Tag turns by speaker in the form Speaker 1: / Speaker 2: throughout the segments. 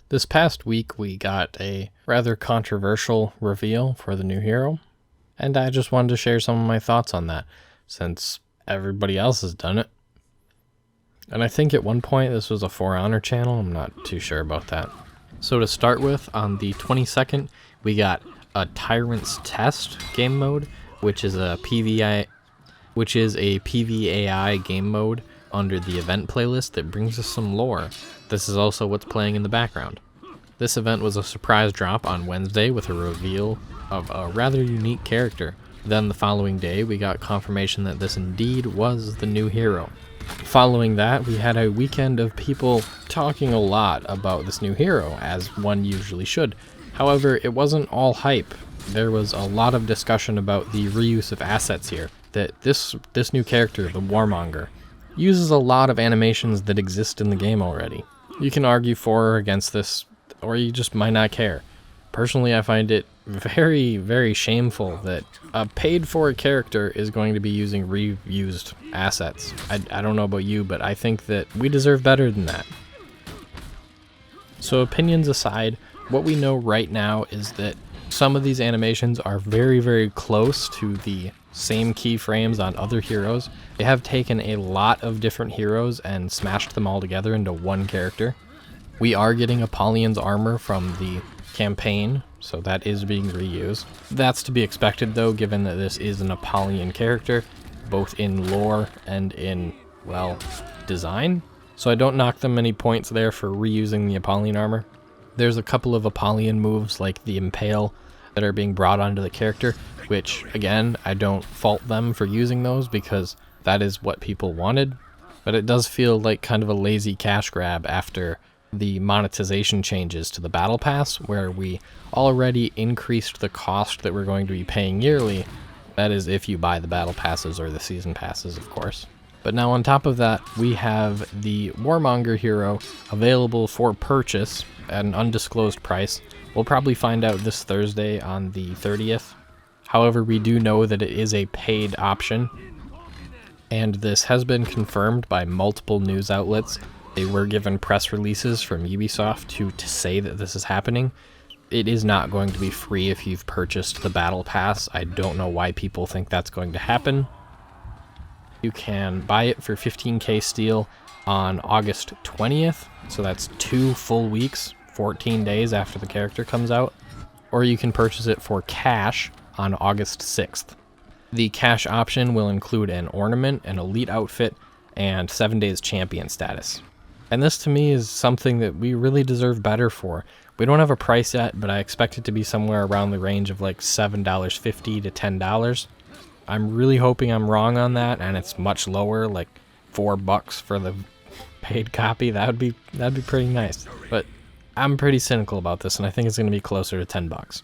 Speaker 1: This past week, we got a rather controversial reveal for the new hero, and I just wanted to share some of my thoughts on that, since everybody else has done it. And I think at one point this was a For Honor channel, I'm not too sure about that. So to start with, on the 22nd, we got a Tyrant's Test game mode, which is a PvAI game mode under the event playlist that brings us some lore. This is also what's playing in the background. This event was a surprise drop on Wednesday with a reveal of a rather unique character. Then the following day, we got confirmation that this indeed was the new hero. Following that, we had a weekend of people talking a lot about this new hero, as one usually should. However, it wasn't all hype. There was a lot of discussion about the reuse of assets here, that this new character, the Warmonger, uses a lot of animations that exist in the game already. You can argue for or against this, or you just might not care. Personally, I find it very, very shameful that a paid-for character is going to be using reused assets. I don't know about you, but I think that we deserve better than that. So opinions aside, what we know right now is that some of these animations are very, very close to the same keyframes on other heroes. They have taken a lot of different heroes and smashed them all together into one character. We are getting Apollyon's armor from the campaign, so that is being reused. That's to be expected though, given that this is an Apollyon character, both in lore and in, well, design. So I don't knock them any points there for reusing the Apollyon armor. There's a couple of Apollyon moves like the Impale that are being brought onto the character, which again, I don't fault them for using those because that is what people wanted, but it does feel like kind of a lazy cash grab after the monetization changes to the battle pass, where we already increased the cost that we're going to be paying yearly. That is if you buy the battle passes or the season passes, of course. But now on top of that, we have the Warmonger hero available for purchase at an undisclosed price. We'll probably find out this Thursday on the 30th. However, we do know that it is a paid option, and this has been confirmed by multiple news outlets. They were given press releases from Ubisoft to say that this is happening. It is not going to be free if you've purchased the battle pass. I don't know why people think that's going to happen. You can buy it for 15k steel on August 20th, so that's 2 full weeks, 14 days after the character comes out, or you can purchase it for cash on August 6th. The cash option will include an ornament, an elite outfit, and 7 days champion status. And this to me is something that we really deserve better for. We don't have a price yet, but I expect it to be somewhere around the range of like $7.50 to $10. I'm really hoping I'm wrong on that, and it's much lower, like $4 for the paid copy. That'd be pretty nice. But I'm pretty cynical about this, and I think it's going to be closer to $10.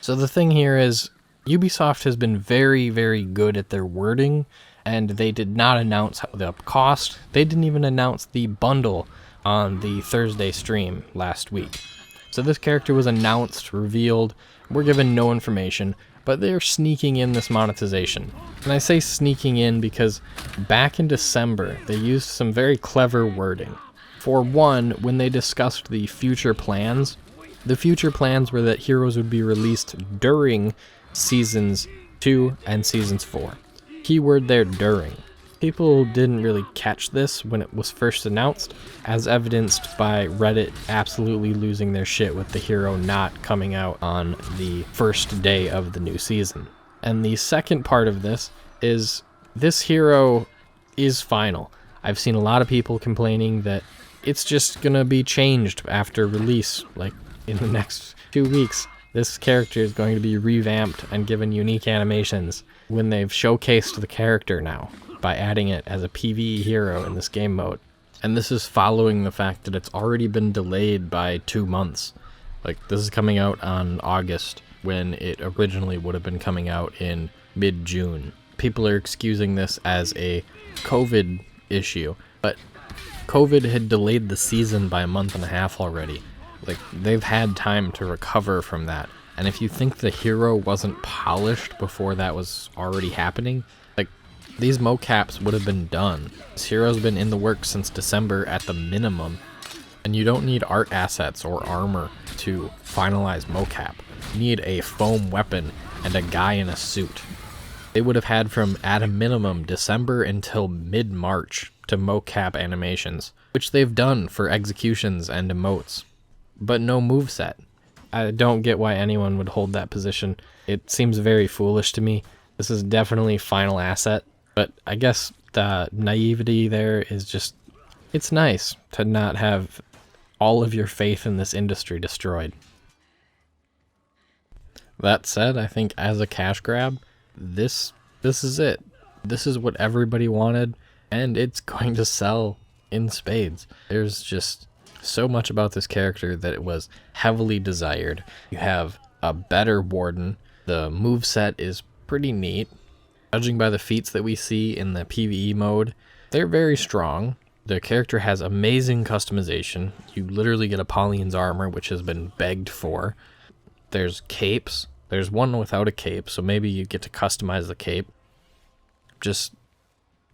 Speaker 1: So the thing here is, Ubisoft has been very, very good at their wording, and they did not announce the cost. They didn't even announce the bundle on the Thursday stream last week. So this character was announced, revealed, we're given no information, but they're sneaking in this monetization. And I say sneaking in because back in December, they used some very clever wording. For one, when they discussed the future plans were that heroes would be released during Seasons 2 and Seasons 4. Keyword there, during. People didn't really catch this when it was first announced, as evidenced by Reddit absolutely losing their shit with the hero not coming out on the first day of the new season. And the second part of this is, this hero is final. I've seen a lot of people complaining that it's just gonna be changed after release, like in the next 2 weeks. This character is going to be revamped and given unique animations when they've showcased the character now by adding it as a PvE hero in this game mode. And this is following the fact that it's already been delayed by 2 months. Like, this is coming out on August when it originally would have been coming out in mid-June. People are excusing this as a COVID issue, but COVID had delayed the season by a month and a half already. Like, they've had time to recover from that. And if you think the hero wasn't polished before that was already happening, like, these mocaps would have been done. This hero's been in the works since December at the minimum, And you don't need art assets or armor to finalize mocap. You need a foam weapon and a guy in a suit. They would have had from, at a minimum, December until mid-March to mocap animations, which they've done for executions and emotes, but no moveset. I don't get why anyone would hold that position. It seems very foolish to me. This is definitely final asset, but I guess the naivety there is just, it's nice to not have all of your faith in this industry destroyed. That said, I think as a cash grab, this is it. This is what everybody wanted, and it's going to sell in spades. There's just so much about this character that it was heavily desired. You have a better Warden. The moveset is pretty neat. Judging by the feats that we see in the PvE mode, they're very strong. The character has amazing customization. You literally get Apollyon's armor, which has been begged for. There's capes. There's one without a cape, so maybe you get to customize the cape. Just,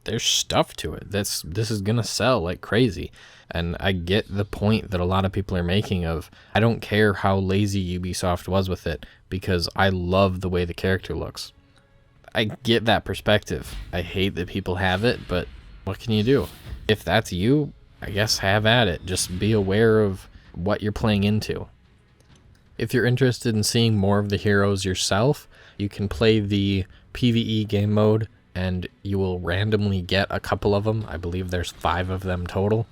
Speaker 1: there's stuff to it. This is gonna sell like crazy. And I get the point that a lot of people are making of, I don't care how lazy Ubisoft was with it, because I love the way the character looks. I get that perspective. I hate that people have it, but what can you do? If that's you, I guess have at it. Just be aware of what you're playing into. If you're interested in seeing more of the heroes yourself, you can play the Pve Game Mode, and you will randomly get a couple of them. I believe there's 5 of them total.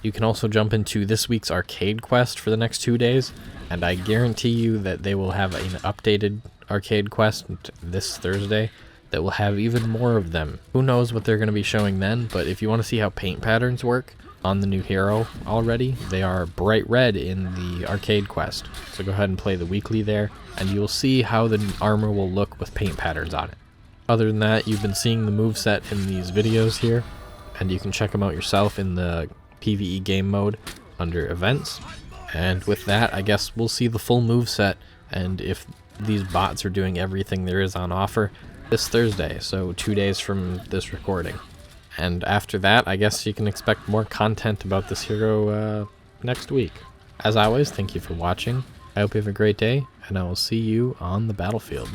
Speaker 1: You can also jump into this week's arcade quest for the next 2 days, and I guarantee you that they will have an updated arcade quest this Thursday that will have even more of them. Who knows what they're going to be showing then, but if you want to see how paint patterns work on the new hero already, they are bright red in the arcade quest. So go ahead and play the weekly there, and you will see how the armor will look with paint patterns on it. Other than that, you've been seeing the moveset in these videos here, and you can check them out yourself in the Pve Game Mode under events. And with that, I guess we'll see the full moveset, and if these bots are doing everything there is on offer, this Thursday, so 2 days from this recording. And after that, I guess you can expect more content about this hero next week. As always, thank you for watching. I hope you have a great day, and I will see you on the battlefield.